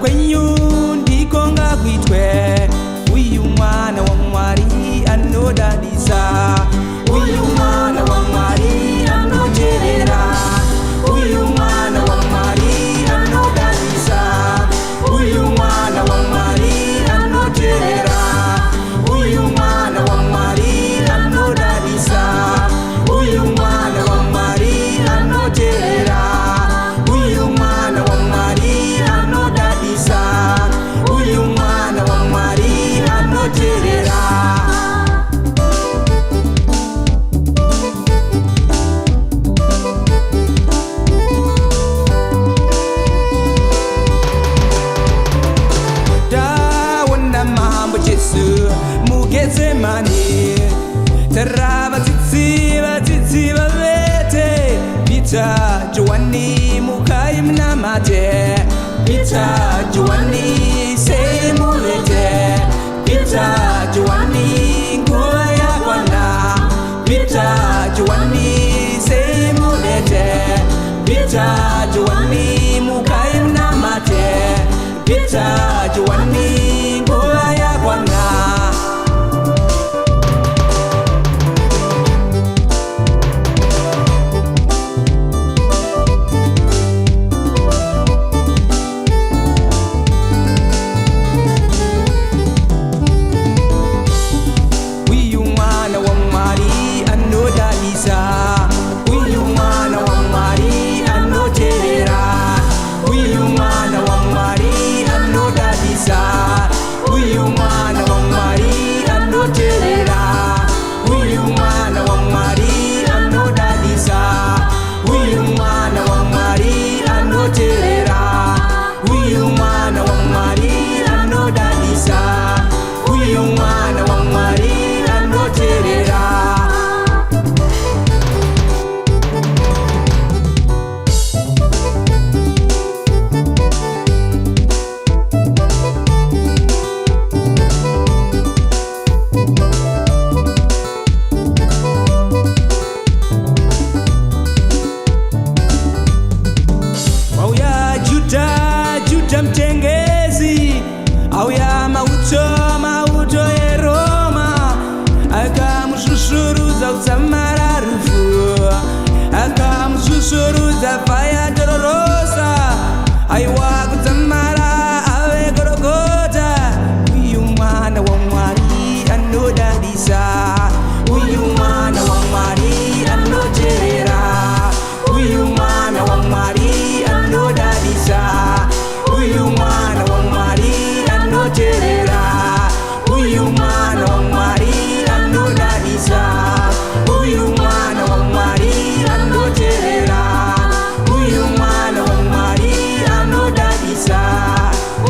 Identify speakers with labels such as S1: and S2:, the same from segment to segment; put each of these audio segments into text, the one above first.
S1: kwenyu ndiko ngakwitwe uyu mwana wa Mwari anodadisa uyu mwana wa Mwari anoterera uyu mwana wa Mwari anodadisa uyu mwana wa Mwari anoterera uyu mwana wa Mwari anodadisa uyu mwana wa Mwari anoterera uyu mwana wa Mwari anodadisa uyu mwana wa Mwari anoterera. Tawona mambo Yesu mugezemani teraba tsitsiba vete Pita Joani mukai mnamate Pita Joani semulete Pita Joani ngoya kwana Pita Joani semulete Pita Joani mukai mnamate Pita Joani ngoya kwana. Mtengezi au ya mauto ya Roma akamshushuru usamararufu akamshushuru faya dolorosa aiwa kutamara awe Golgotha uyu mwana wa Mwari anodadisa uyu mwana wa Mwari anoterera uyu mwana wa Mwari anodadisa uyu mwana wa Mwari anoterera uyu mwana wa Mwari anodadisa uyu mwana wa Mwari anoterera uyu mwana wa Mwari anodadisa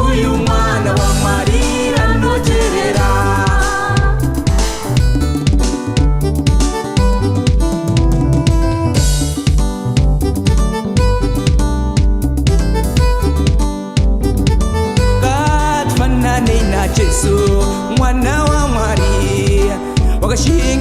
S1: uyu mwana wa Mwari anoterera. Yesu mwana wa Mwari wakashia